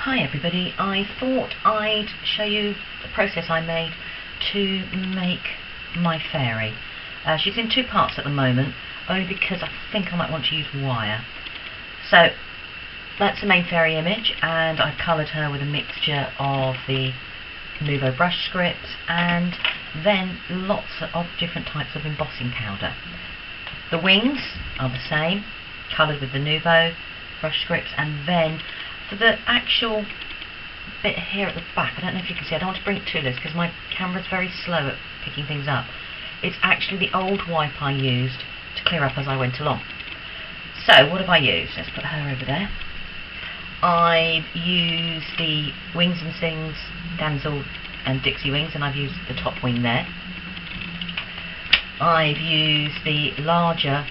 Hi everybody, I thought I'd show you the process I made to make my fairy. She's in two parts at the moment, only because I think I might want to use wire. So that's the main fairy image, and I've coloured her with a mixture of the Nuvo brush script and then lots of different types of embossing powder. The wings are the same, coloured with the Nuvo brush scripts, and then for the actual bit here at the back, I don't know if you can see, I don't want to bring it too close because my camera's very slow at picking things up. It's actually the old wipe I used to clear up as I went along. So what have I used? Let's put her over there. I've used the Wings and Sings Damsel and Dixie wings, and I've used the top wing there. I've used the larger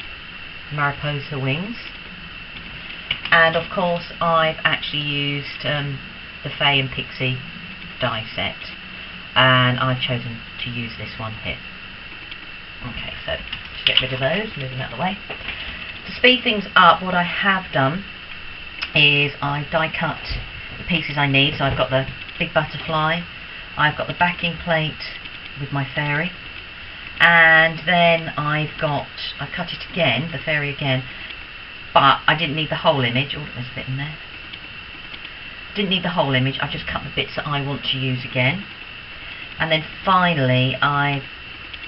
Mariposa wings, and of course I've actually used the Fae and Pixie die set, and I've chosen to use this one here. Okay, so to get rid of those, move them out of the way. To speed things up, what I have done is I've die cut the pieces I need. So I've got the big butterfly, I've got the backing plate with my fairy, and then I've cut it again, the fairy again, but I didn't need the whole image. Oh, there's a bit in there. Didn't need the whole image, I've just cut the bits that I want to use again. And then finally I've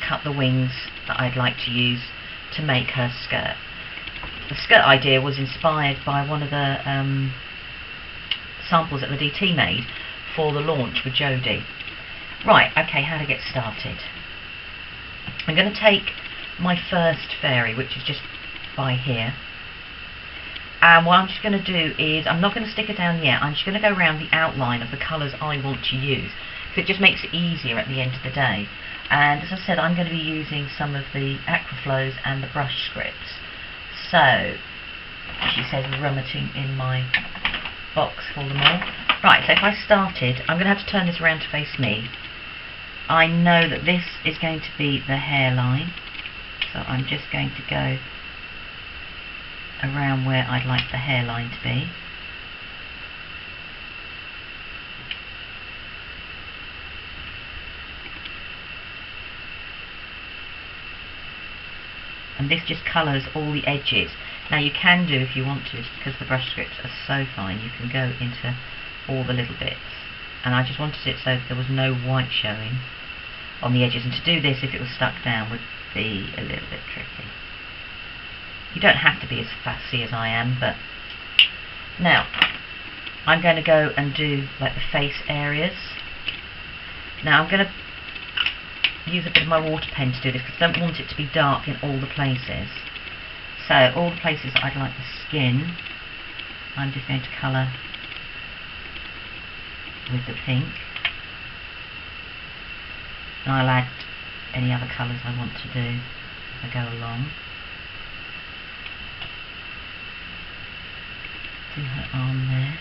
cut the wings that I'd like to use to make her skirt. The skirt idea was inspired by one of the samples that the DT made for the launch with Jodie. Right, okay, how to get started. I'm going to take my first fairy, which is just by here, and what I'm just going to do is, I'm not going to stick her down yet, I'm just going to go around the outline of the colours I want to use, because it just makes it easier at the end of the day. And as I said, I'm going to be using some of the Aquaflows and the brush scripts. So, she says rummeting in my box for them all. Right, so if I started, I'm going to have to turn this around to face me. I know that this is going to be the hairline, so I'm just going to go around where I'd like the hairline to be. And this just colours all the edges. Now you can do, if you want to, because the brush scripts are so fine, you can go into all the little bits. And I just wanted it so there was no white showing on the edges. And to do this, if it was stuck down, would be a little bit tricky. You don't have to be as fussy as I am, but now I'm going to go and do like the face areas. Now I'm going to use a bit of my water pen to do this because I don't want it to be dark in all the places. So all the places that I'd like the skin, I'm just going to colour with the pink, and I'll add any other colours I want to do as I go along. Do her arm there.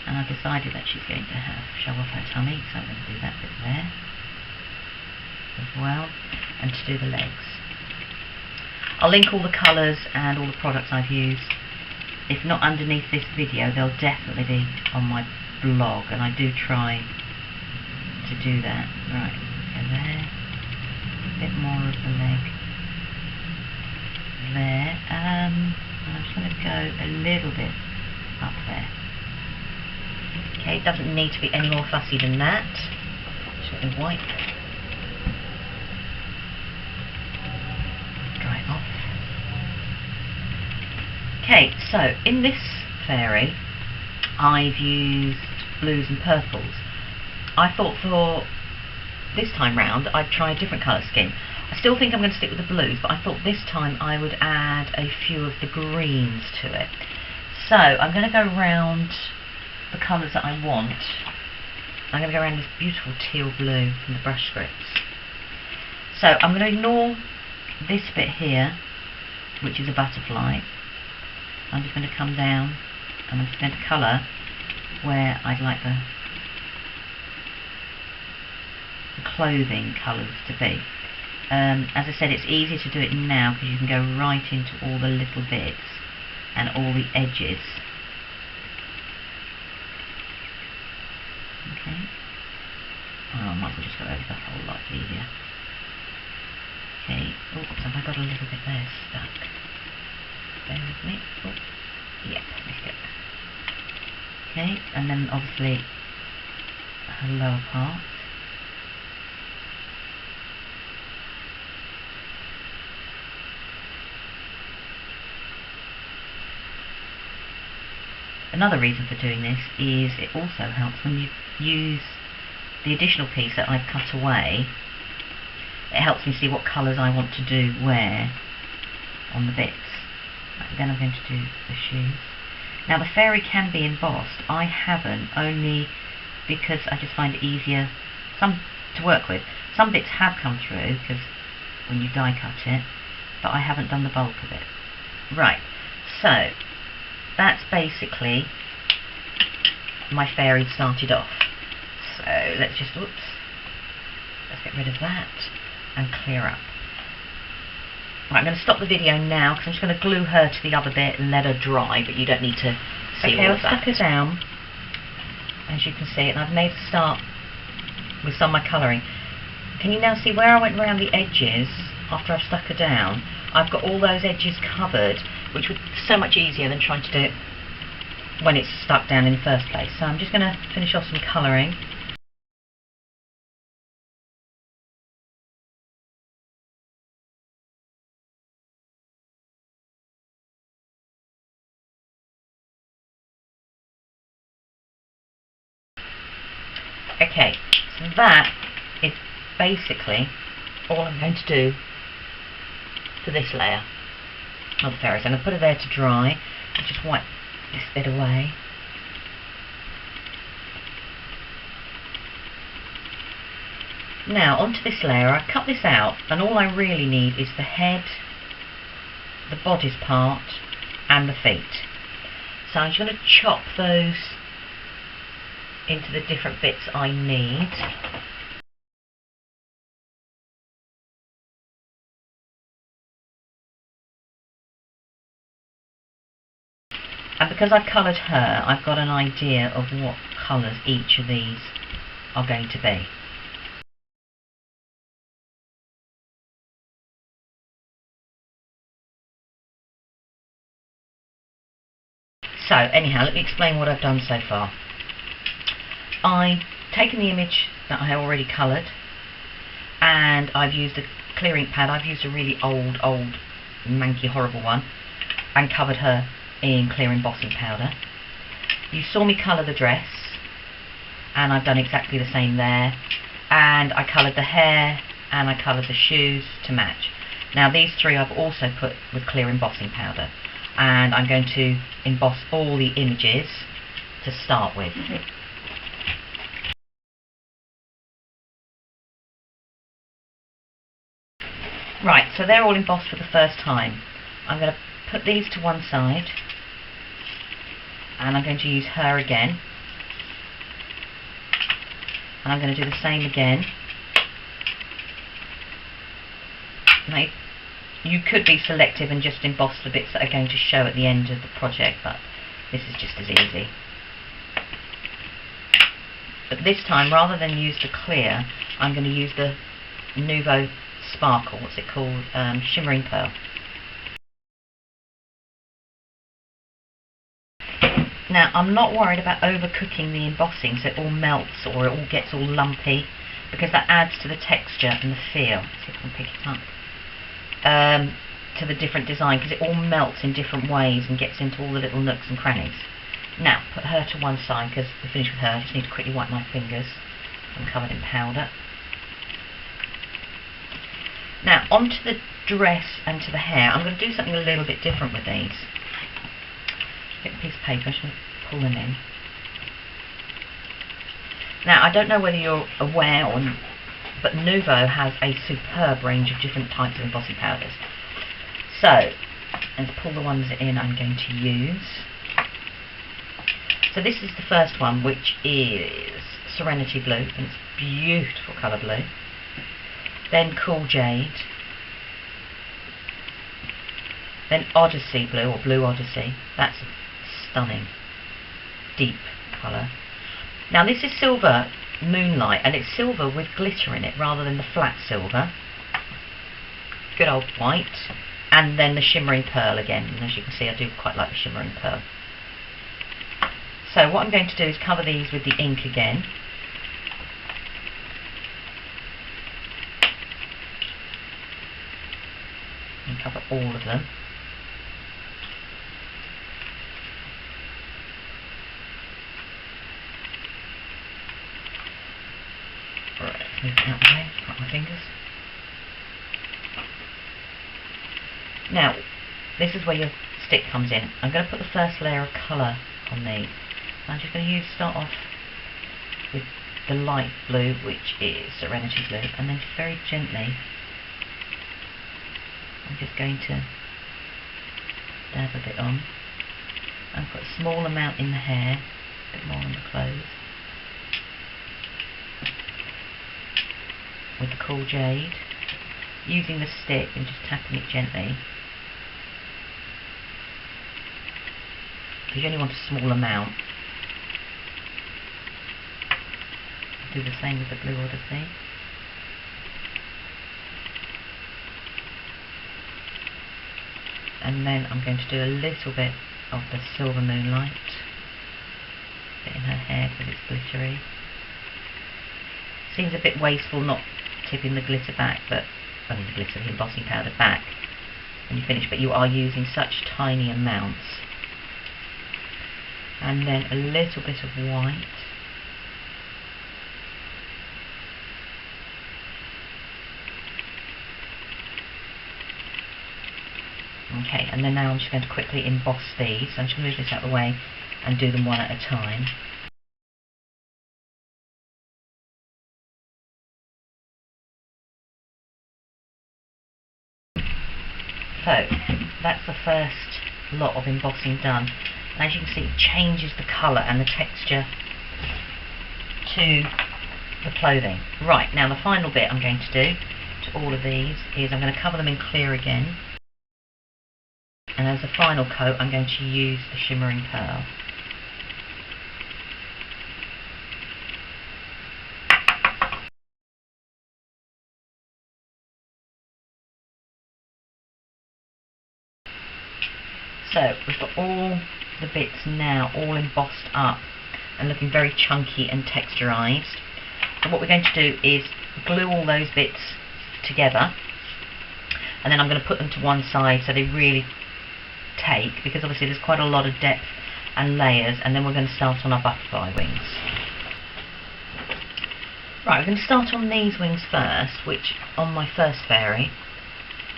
And I've decided that she's going to show off her tummy, so I'm going to do that bit there as well, and to do the legs. I'll link all the colours and all the products I've used. If not underneath this video, they'll definitely be on my blog, and I do try to do that. Right, go there, a bit more of the leg there, and I'm just going to go a little bit up there. Okay, it doesn't need to be any more fussy than that. Just going to wipe, dry it off. Okay, so in this fairy I've used blues and purples. I thought for this time round I'd try a different colour scheme. I still think I'm going to stick with the blues, but I thought this time I would add a few of the greens to it. So I'm going to go around the colours that I want. I'm going to go around this beautiful teal blue from the brush scripts. So I'm going to ignore this bit here, which is a butterfly. I'm just going to come down and I'm just going to colour where I'd like the clothing colours to be. As I said, it's easier to do it now because you can go right into all the little bits and all the edges. Okay. Oh, I might as well just go over the whole lot, it's easier. Okay. Oh, have I got a little bit there stuck? Bear with me. Oh, yep, there we go. Okay, and then obviously her lower part. Another reason for doing this is it also helps when you use the additional piece that I've cut away. It helps me see what colours I want to do where on the bits. Right, then I'm going to do the shoes. Now the fairy can be embossed. I haven't, only because I just find it easier to work with. Some bits have come through because when you die cut it, but I haven't done the bulk of it. Right, so that's basically my fairy started off. So let's just, let's get rid of that and clear up. Right, I'm going to stop the video now because I'm just going to glue her to the other bit and let her dry, but you don't need to see all of that. I've stuck her down, as you can see, and I've made a start with some of my colouring. Can you now see where I went around the edges after I've stuck her down? I've got all those edges covered, which was so much easier than trying to do it when it's stuck down in the first place. So I'm just going to finish off some colouring. Okay, so that is basically all I'm going to do for this layer of the fairies. I'm going to put it there to dry. I'll just wipe this bit away. Now onto this layer. I cut this out and all I really need is the head, the bodice part and the feet. So I'm just going to chop those into the different bits I need. And because I've coloured her, I've got an idea of what colours each of these are going to be. So anyhow, let me explain what I've done so far. I've taken the image that I already coloured and I've used a clear ink pad. I've used a really old, manky, horrible one and covered her in clear embossing powder. You saw me colour the dress and I've done exactly the same there, and I coloured the hair and I coloured the shoes to match. Now these three I've also put with clear embossing powder, and I'm going to emboss all the images to start with. Right, so they're all embossed for the first time. I'm going to put these to one side and I'm going to use her again, and I'm going to do the same again. Now you could be selective and just emboss the bits that are going to show at the end of the project, but this is just as easy. But this time, rather than use the clear, I'm going to use the Nuvo Sparkle, what's it called, Shimmering Pearl. Now I'm not worried about overcooking the embossing so it all melts or it all gets all lumpy, because that adds to the texture and the feel. Let's see if I can pick it up. To the different design, because it all melts in different ways and gets into all the little nooks and crannies. Now put her to one side because we're finished with her. I just need to quickly wipe my fingers. I'm covered in powder. Now onto the dress and to the hair. I'm going to do something a little bit different with these. Get a piece of paper, I'm just going to pull them in. Now I don't know whether you're aware but Nuvo has a superb range of different types of embossing powders. So let's pull the ones in I'm going to use. So this is the first one, which is Serenity Blue, and it's beautiful colour blue. then Cool Jade, then Odyssey Blue, or Blue Odyssey. That's a stunning, deep colour. Now this is Silver Moonlight, and it's silver with glitter in it rather than the flat silver. Good old white. And then the Shimmering Pearl again, and as you can see I do quite like the Shimmering Pearl. So what I'm going to do is cover these with the ink again. And cover all of them. Right, let's move it out of the way, cut my fingers. Now, this is where your stick comes in. I'm going to put the first layer of colour on these. I'm just going to start off with the light blue, which is Serenity Blue, and then very gently I'm just going to dab a bit on and put a small amount in the hair, a bit more on the clothes, with the Cool Jade, using the stick and just tapping it gently. Because you only want a small amount. Do the same with the Blue Odyssey. And then I'm going to do a little bit of the Silver Moonlight. Bit in her hair because it's glittery. Seems a bit wasteful not tipping the glitter back, but the embossing powder back when you finish, but you are using such tiny amounts. And then a little bit of white. Okay, and then now I'm just going to quickly emboss these. So I'm just going to move this out of the way and do them one at a time. So that's the first lot of embossing done. And as you can see, it changes the colour and the texture to the clothing. Right, now the final bit I'm going to do to all of these is I'm going to cover them in clear again. And as a final coat, I'm going to use the Shimmering Pearl. So we've got all the bits now all embossed up and looking very chunky and texturized. So what we're going to do is glue all those bits together, and then I'm going to put them to one side so they really take, because obviously there's quite a lot of depth and layers, and then we're going to start on our butterfly wings. Right, we're going to start on these wings first, which on my first fairy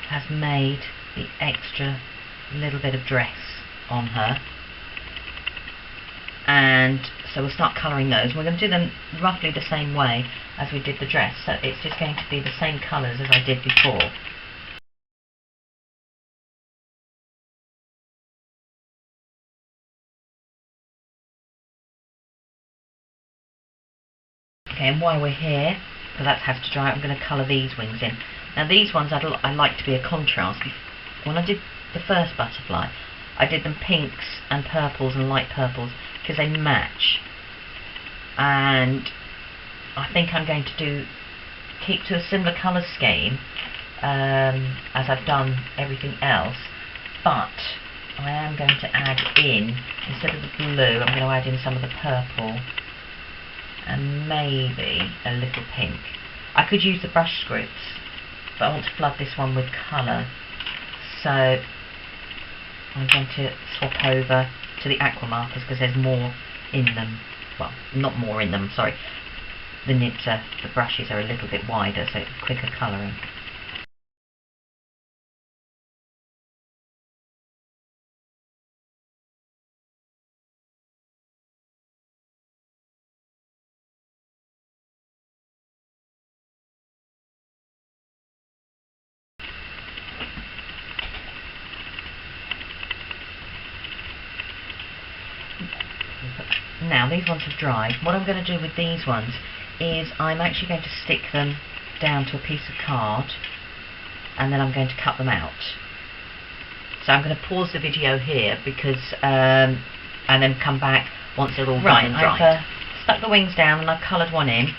has made the extra little bit of dress on her, and so we'll start colouring those. We're going to do them roughly the same way as we did the dress, so it's just going to be the same colours as I did before. Okay, and while we're here, because that has to dry, I'm going to colour these wings in. Now these ones I like to be a contrast. When I did the first butterfly, I did them pinks and purples and light purples because they match, and I think I'm going to keep to a similar colour scheme as I've done everything else, but I am going to add in, instead of the blue, I'm going to add in some of the purple and maybe a little pink. I could use the brush scripts, but I want to flood this one with colour, so I'm going to swap over to the aqua markers because there's more in them. Well, not more in them, sorry. The nibs are, the brushes are a little bit wider, so it's quicker colouring. Now these ones have dried. What I'm going to do with these ones is I'm actually going to stick them down to a piece of card, and then I'm going to cut them out. So I'm going to pause the video here because, and then come back once they're all done and dried. I've stuck the wings down and I've coloured one in,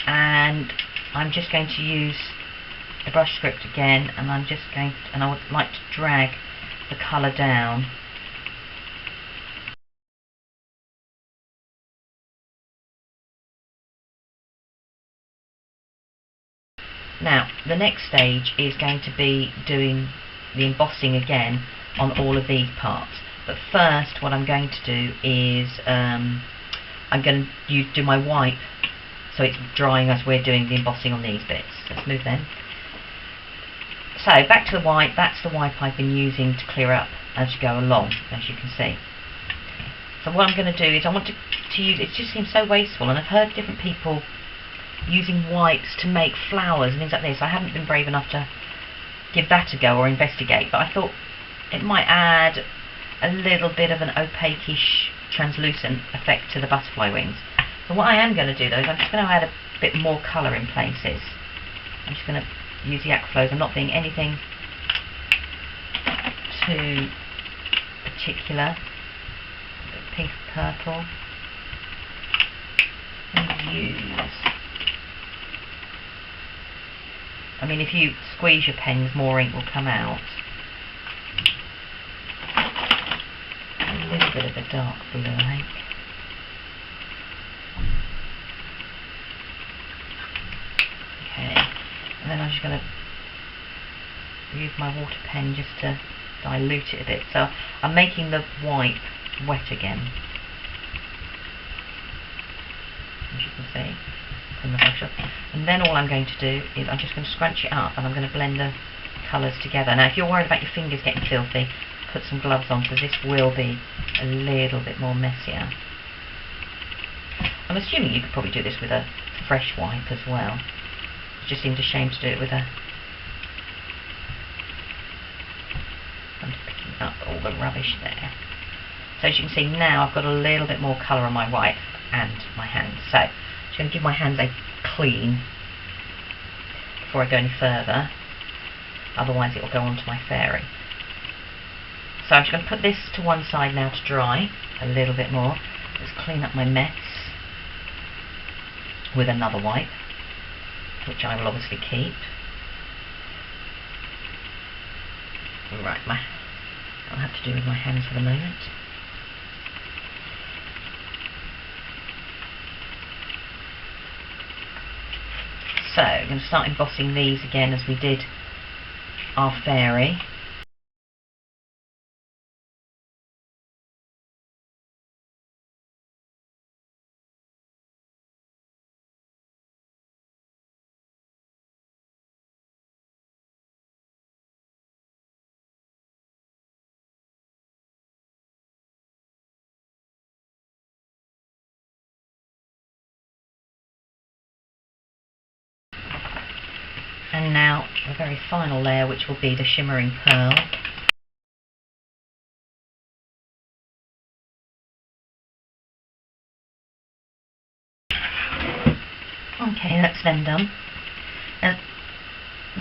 and I'm just going to use the brush script again, and I'm just going to, and I would like to drag the colour down. Now, the next stage is going to be doing the embossing again on all of these parts. But first, what I'm going to do is I'm going to do my wipe, so it's drying as we're doing the embossing on these bits. Let's move them. So, back to the wipe. That's the wipe I've been using to clear up as you go along, as you can see. So what I'm going to do is I want to use, it just seems so wasteful, and I've heard different people using wipes to make flowers and things like this. I haven't been brave enough to give that a go or investigate, but I thought it might add a little bit of an opaque-ish translucent effect to the butterfly wings. So what I am going to do though is I'm just going to add a bit more colour in places. I'm just going to use the aquaflows. I'm not being anything too particular. A bit of pink and purple. And use, I mean, if you squeeze your pens, more ink will come out. A little bit of a dark blue, I think. Okay, and then I'm just going to use my water pen just to dilute it a bit. So I'm making the wipe wet again, as you can see. And then all I'm going to do is I'm just going to scrunch it up, and I'm going to blend the colours together. Now if you're worried about your fingers getting filthy, put some gloves on, because this will be a little bit more messier. I'm assuming you could probably do this with a fresh wipe as well. It just seemed a shame to do it with a... I'm just picking up all the rubbish there. So as you can see now I've got a little bit more colour on my wipe and my hands. So I'm going to give my hands a clean before I go any further, otherwise it will go onto my fairy. So I'm just going to put this to one side now to dry a little bit more. Let's clean up my mess with another wipe, which I will obviously keep. Right, I'll have to do with my hands for the moment. So, I'm going to start embossing these again as we did our fairy. And now the very final layer, which will be the shimmering pearl. Okay, that's then done. And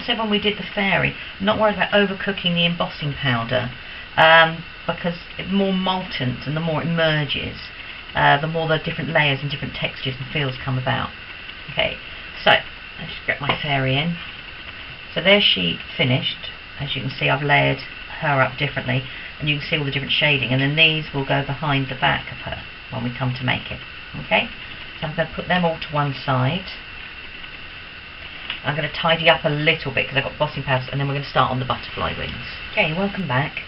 so when we did the fairy, I'm not worried about overcooking the embossing powder, because it's more molten, and the more it merges, the more the different layers and different textures and feels come about. Okay, so let's just get my fairy in. So there's she finished. As you can see, I've layered her up differently, and you can see all the different shading, and then these will go behind the back of her when we come to make it. Okay, so I'm going to put them all to one side. I'm going to tidy up a little bit because I've got embossing powders, and then we're going to start on the butterfly wings. Okay, welcome back.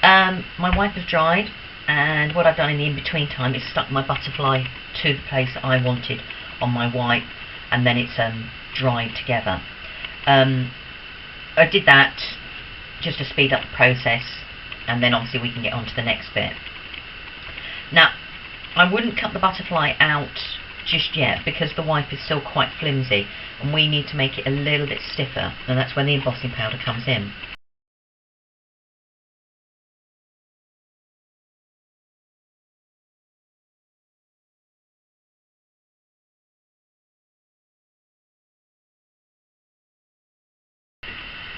My wipe has dried, and what I've done in the in-between time is stuck my butterfly to the place that I wanted on my wipe, and then it's dried together. I did that just to speed up the process, and then obviously we can get on to the next bit. Now, I wouldn't cut the butterfly out just yet because the wipe is still quite flimsy, and we need to make it a little bit stiffer, and that's when the embossing powder comes in.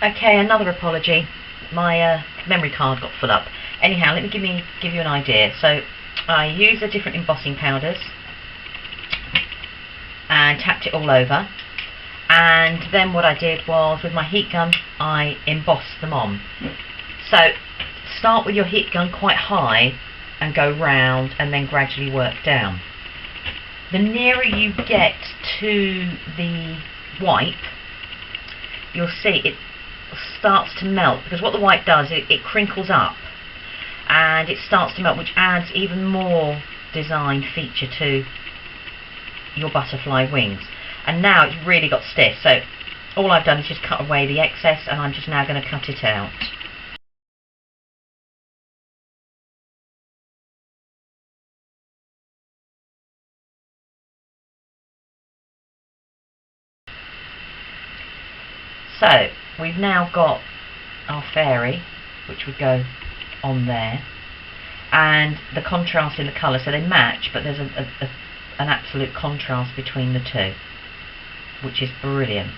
Okay, another apology. My memory card got full up. Anyhow, let me give you an idea. So I used the different embossing powders and tapped it all over. And then what I did was, with my heat gun, I embossed them on. So start with your heat gun quite high and go round and then gradually work down. The nearer you get to the wipe, you'll see it starts to melt, because what the wipe does, it crinkles up and it starts to melt, which adds even more design feature to your butterfly wings. And now it's really got stiff, so all I've done is just cut away the excess, and I'm just now going to cut it out. So we've now got our fairy, which would go on there, and the contrast in the colour, so they match, but there's an absolute contrast between the two, which is brilliant.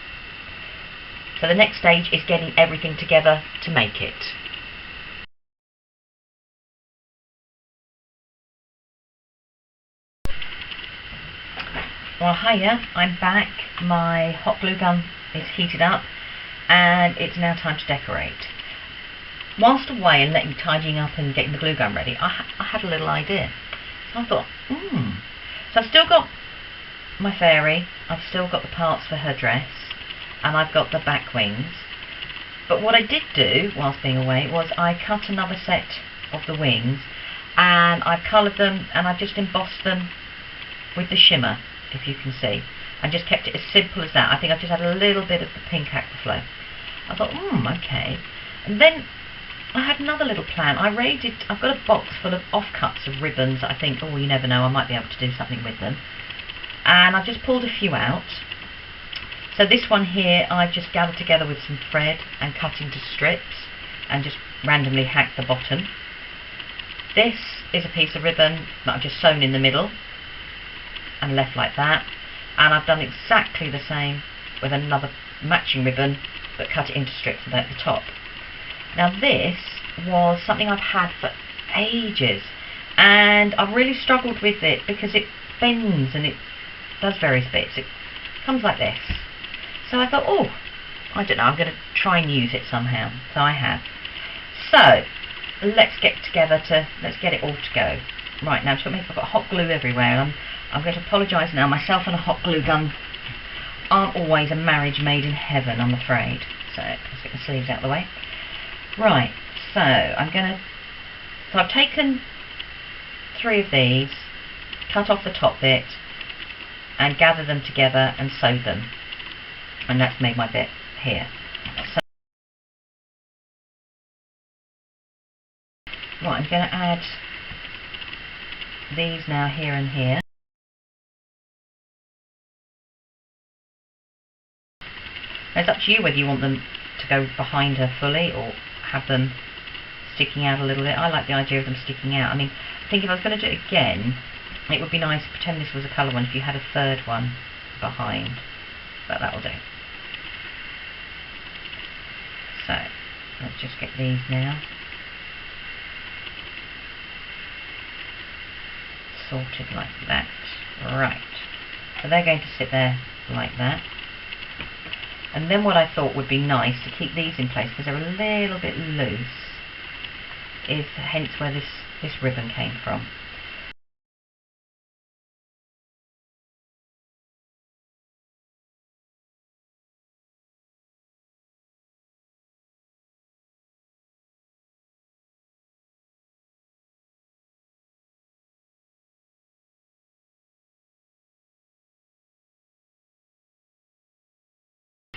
So the next stage is getting everything together to make it. Well, hiya, I'm back. My hot glue gun is heated up and it's now time to decorate. Whilst away and tidying up and getting the glue gun ready, I had a little idea. So I thought, So I've still got my fairy, I've still got the parts for her dress, and I've got the back wings. But what I did do whilst being away was I cut another set of the wings, and I've coloured them, and I've just embossed them with the shimmer, if you can see, and just kept it as simple as that. I think I've just had a little bit of the pink aquaflow. I thought, okay. And then I had another little plan. I've got a box full of offcuts of ribbons that I think, you never know, I might be able to do something with them. And I've just pulled a few out. So this one here I've just gathered together with some thread and cut into strips and just randomly hacked the bottom. This is a piece of ribbon that I've just sewn in the middle and left like that, and I've done exactly the same with another matching ribbon but cut it into strips at the top. Now this was something I've had for ages, and I've really struggled with it because it bends and it does various bits. It comes like this. So I thought, I don't know, I'm going to try and use it somehow. So I have. So let's get it all to go. Right, now I've got hot glue everywhere, and I'm going to apologise now. Myself and a hot glue gun aren't always a marriage made in heaven, I'm afraid. So let's get the sleeves out of the way. Right, so I've taken 3 of these, cut off the top bit, and gathered them together and sewed them. And that's made my bit here. So, right, I'm going to add these now here and here. Now it's up to you whether you want them to go behind her fully or have them sticking out a little bit. I like the idea of them sticking out. I mean, I think if I was going to do it again, it would be nice, pretend this was a colour one, if you had a third one behind. But that'll do. So, let's just get these now sorted like that. Right. So they're going to sit there like that. And then what I thought would be nice to keep these in place, because they're a little bit loose, is hence where this ribbon came from.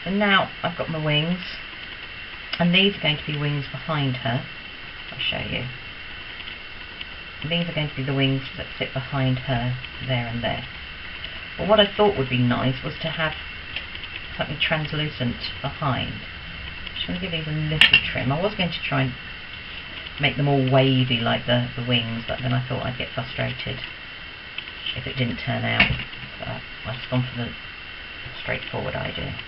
And now I've got my wings, and these are going to be wings behind her. I'll show you. These are going to be the wings that sit behind her there and there. But what I thought would be nice was to have something translucent behind. I'm just going to give these a little trim. I was going to try and make them all wavy like the wings, but then I thought I'd get frustrated if it didn't turn out. So I've just gone for the straightforward idea.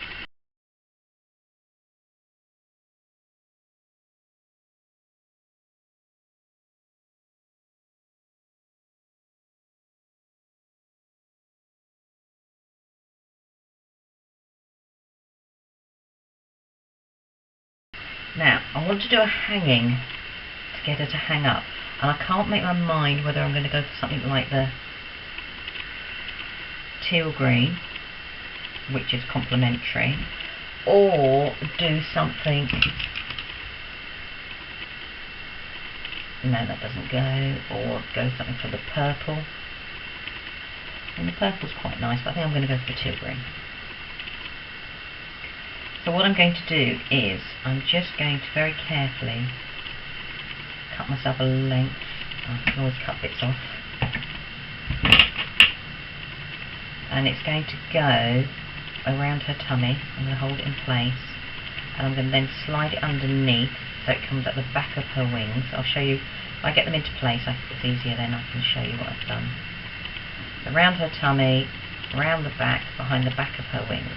Now, I want to do a hanging to get her to hang up, and I can't make my mind whether I'm going to go for something like the teal green, which is complementary, or do something. No, that doesn't go. Or go something for the purple. And the purple's quite nice, but I think I'm going to go for the teal green. So what I'm going to do is, I'm just going to very carefully cut myself a length. I can always cut bits off. And it's going to go around her tummy. I'm going to hold it in place. And I'm going to then slide it underneath so it comes at the back of her wings. I'll show you, if I get them into place, it's easier then, I can show you what I've done. Around her tummy, around the back, behind the back of her wings.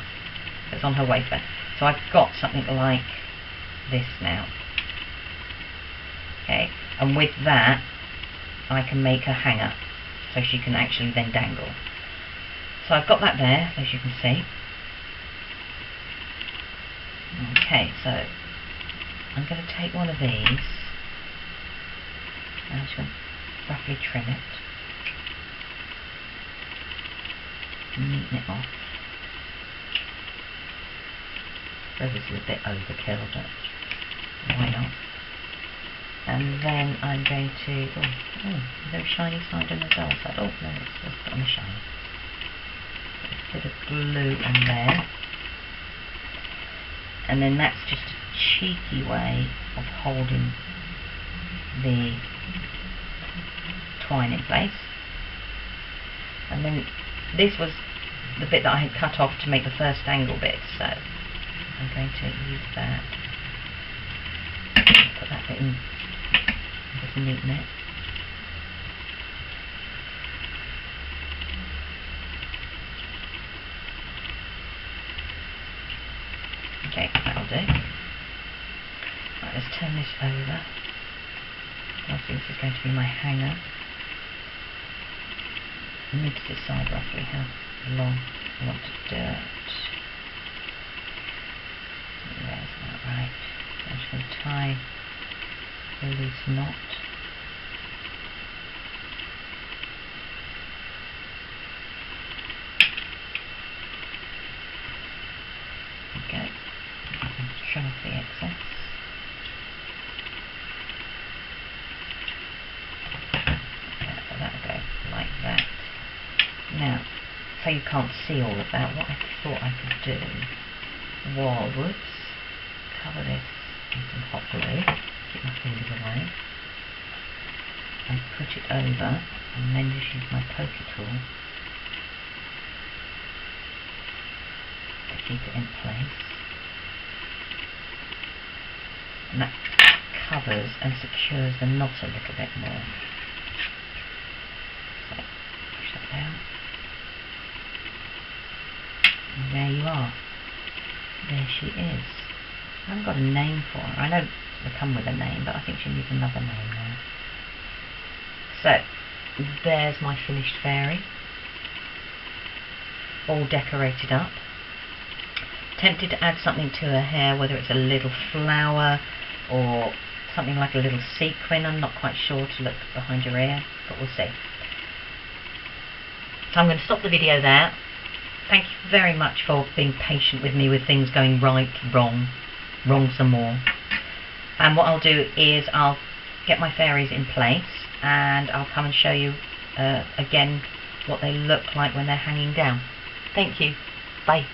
It's on her waistband. So I've got something like this now. Okay, and with that I can make a hanger so she can actually then dangle. So I've got that there, as you can see. Okay, so I'm going to take one of these and I'm just going to roughly trim it, neaten it off. So this is a bit overkill, but why not? And then I'm going to, very shiny side and a dull side. Oh no, let's put on the shiny. A bit of glue on there. And then that's just a cheeky way of holding the twine in place. And then this was the bit that I had cut off to make the first angle bit, so I'm going to use that. Put that bit in, just neaten it. Okay, that'll do. Right, let's turn this over. Obviously this is going to be my hanger. I need to decide roughly how long I want to do it. There's that right. So I'm just going to tie a loose knot. Okay. Trim off the excess. Yeah, so that'll go like that. Now, so you can't see all of that, what I thought I could do was cover this in some hot glue, keep my fingers away, and put it over, and then just use my pokey tool to keep it in place. And that covers and secures the knot a little bit more. So, push that down. And there you are. There she is. I haven't got a name for her. I know they come with a name, but I think she needs another name now. So, there's my finished fairy. All decorated up. Tempted to add something to her hair, whether it's a little flower or something like a little sequin. I'm not quite sure to look behind her ear, but we'll see. So I'm going to stop the video there. Thank you very much for being patient with me with things going right, wrong some more. And what I'll do is I'll get my fairies in place and I'll come and show you again what they look like when they're hanging down. Thank you. Bye.